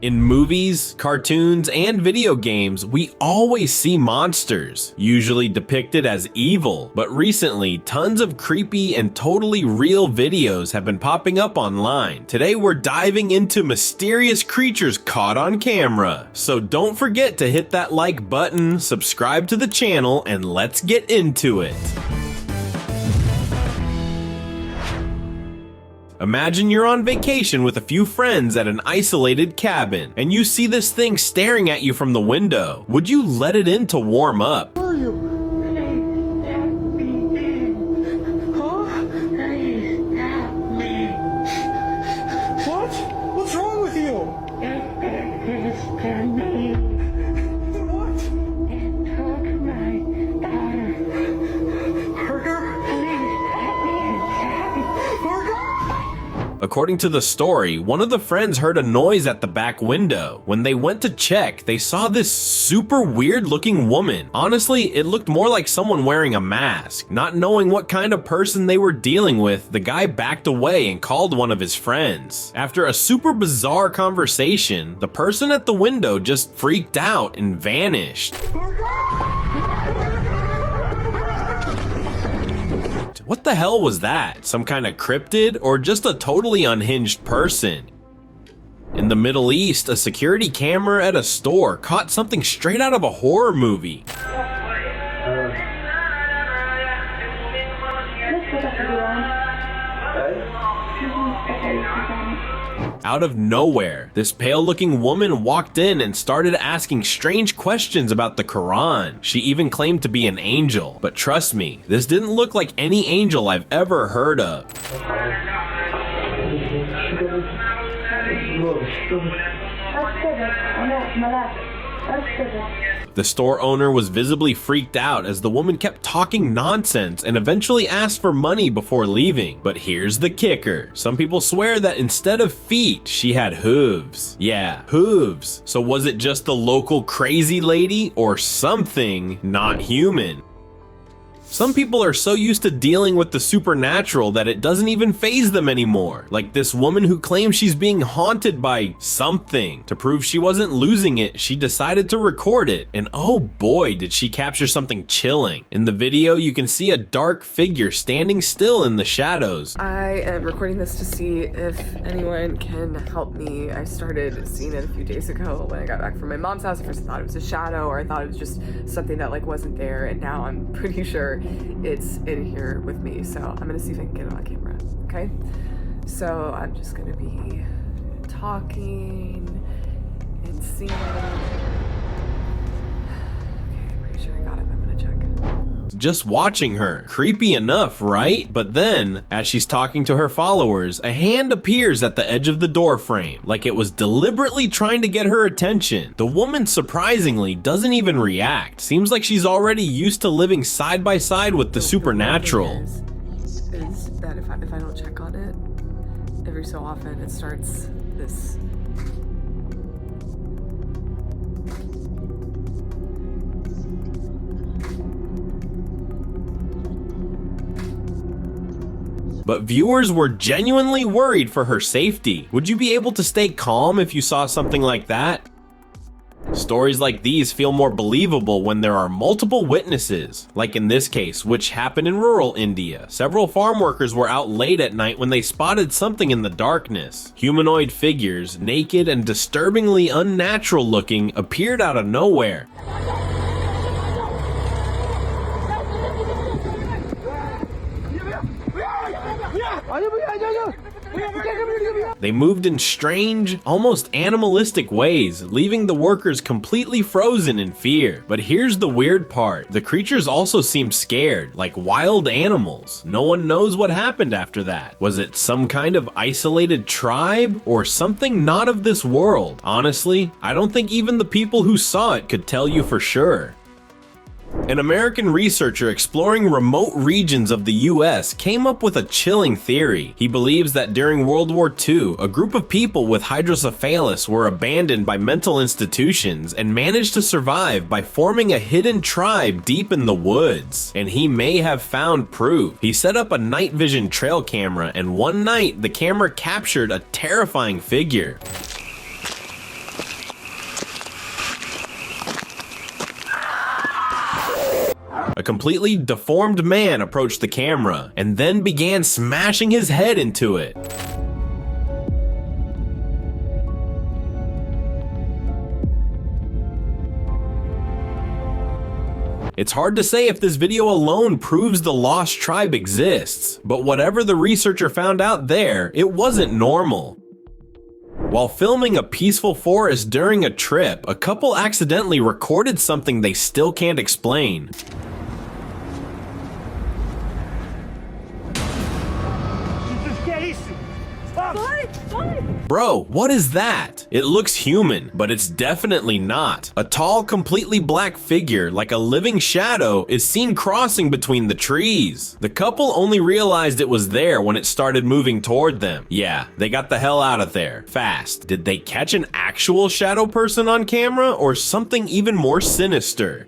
In movies, cartoons, and video games, we always see monsters, usually depicted as evil, but recently, tons of creepy and totally real videos have been popping up online. Today, we're diving into mysterious creatures caught on camera. So don't forget to hit that like button, subscribe to the channel, and let's get into it. Imagine you're on vacation with a few friends at an isolated cabin, and you see this thing staring at you from the window. Would you let it in to warm up? Where are you? Huh? What? What's wrong with you? What? According to the story, one of the friends heard a noise at the back window. When they went to check, they saw this super weird looking woman. Honestly, it looked more like someone wearing a mask. Not knowing what kind of person they were dealing with, the guy backed away and called one of his friends. After a super bizarre conversation, the person at the window just freaked out and vanished. What the hell was that? Some kind of cryptid or just a totally unhinged person? In the Middle East, a security camera at a store caught something straight out of a horror movie. Out of nowhere, this pale-looking woman walked in and started asking strange questions about the Quran. She even claimed to be an angel, but trust me, this didn't look like any angel I've ever heard of. The store owner was visibly freaked out as the woman kept talking nonsense and eventually asked for money before leaving. But here's the kicker. Some people swear that instead of feet, she had hooves. Yeah, hooves. So was it just the local crazy lady or something not human? Some people are so used to dealing with the supernatural that it doesn't even faze them anymore. Like this woman who claims she's being haunted by something. To prove she wasn't losing it, she decided to record it. And oh boy, did she capture something chilling. In the video, you can see a dark figure standing still in the shadows. I am recording this to see if anyone can help me. I started seeing it a few days ago when I got back from my mom's house. At first I thought it was a shadow, or I thought it was just something that like wasn't there, and now I'm pretty sure it's in here with me, so I'm gonna see if I can get it on camera. Okay, so I'm just gonna be talking and seeing. Okay, pretty sure I got it. I'm gonna check. Just watching her. Creepy enough, right? But then, as she's talking to her followers, a hand appears at the edge of the door frame, like it was deliberately trying to get her attention. The woman surprisingly doesn't even react. Seems like she's already used to living side by side with the supernatural. Is that if I don't check on it, every so often it starts this. But viewers were genuinely worried for her safety. Would you be able to stay calm if you saw something like that? Stories like these feel more believable when there are multiple witnesses, like in this case, which happened in rural India. Several farm workers were out late at night when they spotted something in the darkness. Humanoid figures, naked and disturbingly unnatural looking, appeared out of nowhere. They moved in strange, almost animalistic ways, leaving the workers completely frozen in fear. But here's the weird part. The creatures also seemed scared, like wild animals. No one knows what happened after that. Was it some kind of isolated tribe or something not of this world? Honestly, I don't think even the people who saw it could tell you for sure. An American researcher exploring remote regions of the US came up with a chilling theory. He believes that during World War II, a group of people with hydrocephalus were abandoned by mental institutions and managed to survive by forming a hidden tribe deep in the woods. And he may have found proof. He set up a night vision trail camera, and one night the camera captured a terrifying figure. A completely deformed man approached the camera and then began smashing his head into it. It's hard to say if this video alone proves the lost tribe exists, but whatever the researcher found out there, it wasn't normal. While filming a peaceful forest during a trip, a couple accidentally recorded something they still can't explain. Bro, what is that? It looks human, but it's definitely not. A tall, completely black figure, like a living shadow, is seen crossing between the trees. The couple only realized it was there when it started moving toward them. Yeah, they got the hell out of there, fast. Did they catch an actual shadow person on camera, or something even more sinister?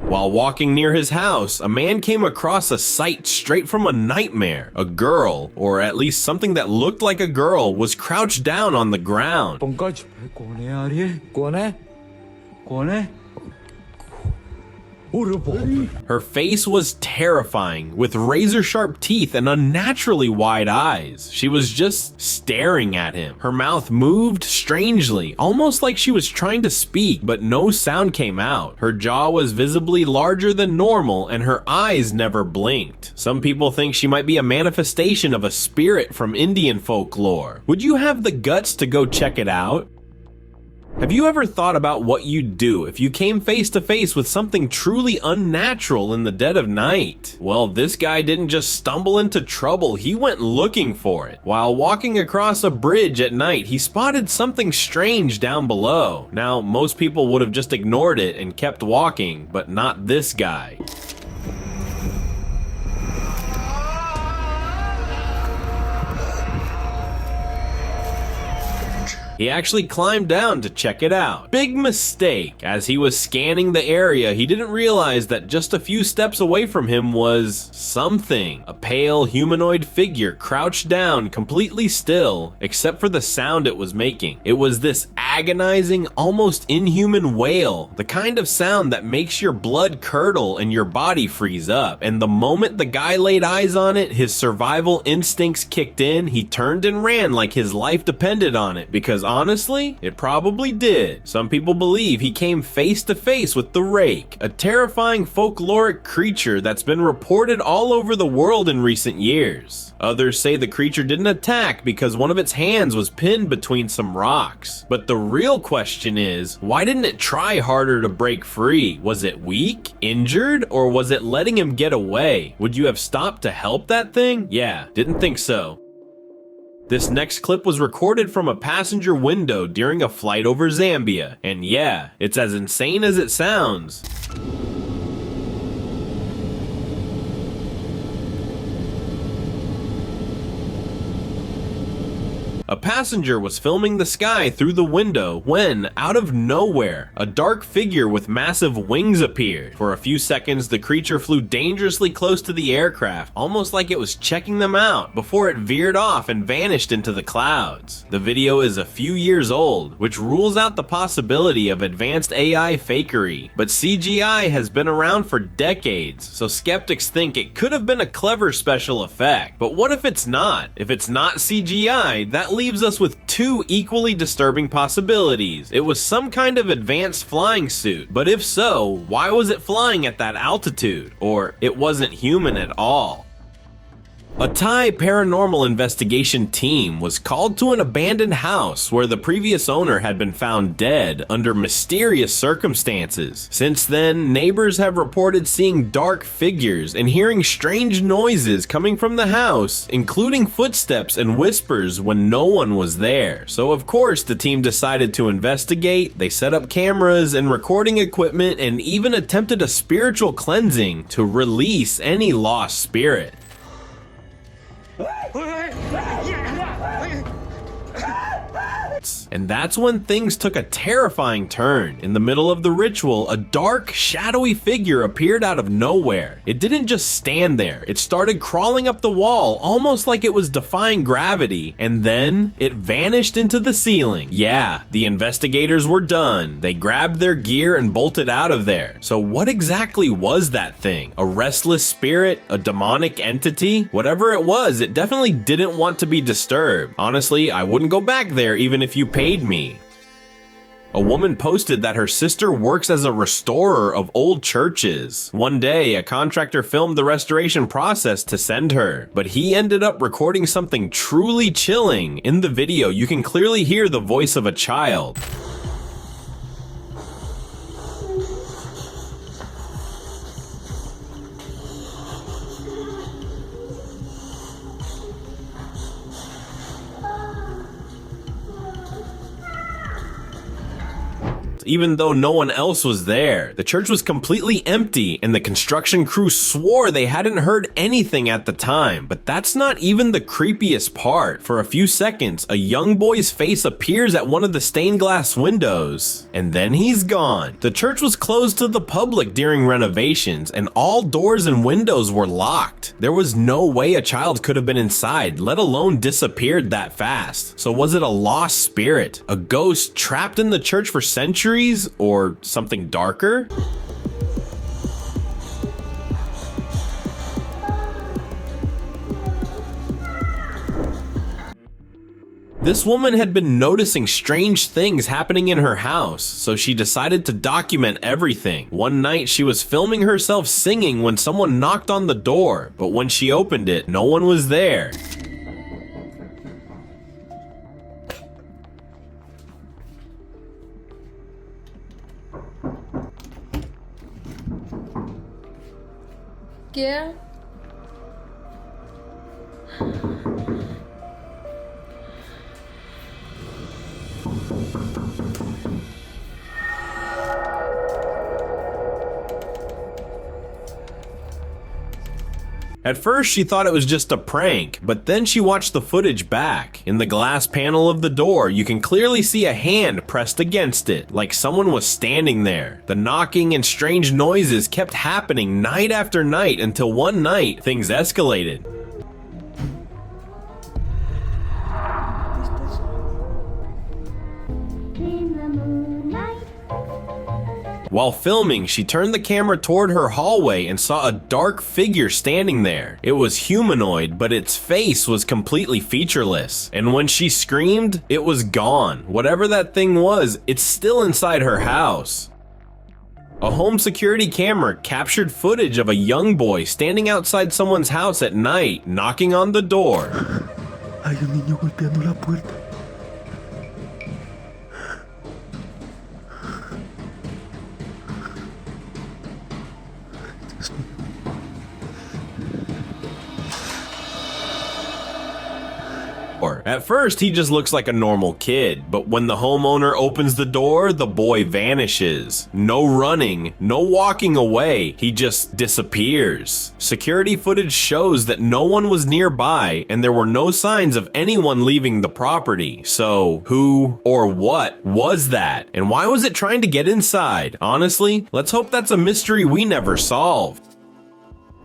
While walking near his house, a man came across a sight straight from a nightmare. A girl, or at least something that looked like a girl, was crouched down on the ground. Her face was terrifying, with razor-sharp teeth and unnaturally wide eyes. She was just staring at him. Her mouth moved strangely, almost like she was trying to speak, but no sound came out. Her jaw was visibly larger than normal, and her eyes never blinked. Some people think she might be a manifestation of a spirit from Indian folklore. Would you have the guts to go check it out? Have you ever thought about what you'd do if you came face to face with something truly unnatural in the dead of night? Well, this guy didn't just stumble into trouble, he went looking for it. While walking across a bridge at night, he spotted something strange down below. Now, most people would have just ignored it and kept walking, but not this guy. He actually climbed down to check it out. Big mistake. As he was scanning the area, he didn't realize that just a few steps away from him was something. A pale humanoid figure crouched down, completely still, except for the sound it was making. It was this agonizing, almost inhuman wail, the kind of sound that makes your blood curdle and your body freeze up. And the moment the guy laid eyes on it, his survival instincts kicked in. He turned and ran like his life depended on it, because honestly, it probably did. Some people believe he came face to face with the Rake, a terrifying folkloric creature that's been reported all over the world in recent years. Others say the creature didn't attack because one of its hands was pinned between some rocks. But the real question is, why didn't it try harder to break free? Was it weak, injured, or was it letting him get away? Would you have stopped to help that thing? Yeah, didn't think so. This next clip was recorded from a passenger window during a flight over Zambia. And yeah, it's as insane as it sounds. A passenger was filming the sky through the window when, out of nowhere, a dark figure with massive wings appeared. For a few seconds, the creature flew dangerously close to the aircraft, almost like it was checking them out, before it veered off and vanished into the clouds. The video is a few years old, which rules out the possibility of advanced AI fakery, but CGI has been around for decades, so skeptics think it could have been a clever special effect. But what if it's not? If it's not CGI, that leaves us with two equally disturbing possibilities. It was some kind of advanced flying suit, but if so, why was it flying at that altitude? Or it wasn't human at all. A Thai paranormal investigation team was called to an abandoned house where the previous owner had been found dead under mysterious circumstances. Since then, neighbors have reported seeing dark figures and hearing strange noises coming from the house, including footsteps and whispers when no one was there. So of course, the team decided to investigate. They set up cameras and recording equipment and even attempted a spiritual cleansing to release any lost spirit. months. And that's when things took a terrifying turn. In the middle of the ritual, a dark, shadowy figure appeared out of nowhere. It didn't just stand there. It started crawling up the wall, almost like it was defying gravity, and then it vanished into the ceiling. Yeah, the investigators were done. They grabbed their gear and bolted out of there. So what exactly was that thing? A restless spirit? A demonic entity? Whatever it was, it definitely didn't want to be disturbed. Honestly, I wouldn't go back there even if you paid me. A woman posted that her sister works as a restorer of old churches. One day, a contractor filmed the restoration process to send her, but he ended up recording something truly chilling. In the video, you can clearly hear the voice of a child. Even though no one else was there. The church was completely empty, and the construction crew swore they hadn't heard anything at the time. But that's not even the creepiest part. For a few seconds, a young boy's face appears at one of the stained glass windows, and then he's gone. The church was closed to the public during renovations, and all doors and windows were locked. There was no way a child could have been inside, let alone disappeared that fast. So was it a lost spirit? A ghost trapped in the church for centuries? Or something darker? This woman had been noticing strange things happening in her house, so she decided to document everything. One night she was filming herself singing when someone knocked on the door, but when she opened it, no one was there. Yeah. At first, she thought it was just a prank, but then she watched the footage back. In the glass panel of the door, you can clearly see a hand pressed against it, like someone was standing there. The knocking and strange noises kept happening night after night until one night, things escalated. While filming, she turned the camera toward her hallway and saw a dark figure standing there. It was humanoid, but its face was completely featureless. And when she screamed, it was gone. Whatever that thing was, it's still inside her house. A home security camera captured footage of a young boy standing outside someone's house at night, knocking on the door. Hay un niño golpeando la puerta. At first, he just looks like a normal kid, but when the homeowner opens the door, the boy vanishes. No running, no walking away, he just disappears. Security footage shows that no one was nearby, and there were no signs of anyone leaving the property. So, who or what was that? And why was it trying to get inside? Honestly, let's hope that's a mystery we never solved.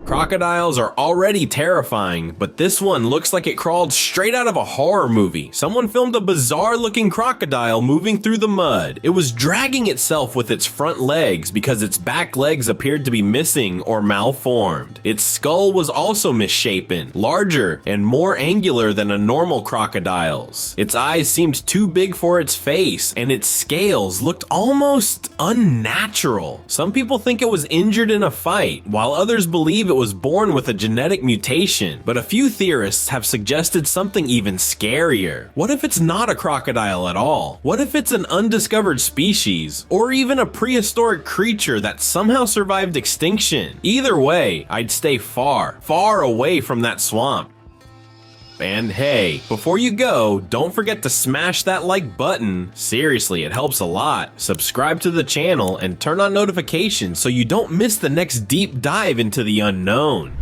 Crocodiles are already terrifying, but this one looks like it crawled straight out of a horror movie. Someone filmed a bizarre looking crocodile moving through the mud. It was dragging itself with its front legs because its back legs appeared to be missing or malformed. Its skull was also misshapen, larger and more angular than a normal crocodile's. Its eyes seemed too big for its face, and its scales looked almost unnatural. Some people think it was injured in a fight, while others believe it was born with a genetic mutation, but a few theorists have suggested something even scarier. What if it's not a crocodile at all? What if it's an undiscovered species, or even a prehistoric creature that somehow survived extinction? Either way, I'd stay far, far away from that swamp. And hey, before you go, don't forget to smash that like button. Seriously, it helps a lot. Subscribe to the channel and turn on notifications so you don't miss the next deep dive into the unknown.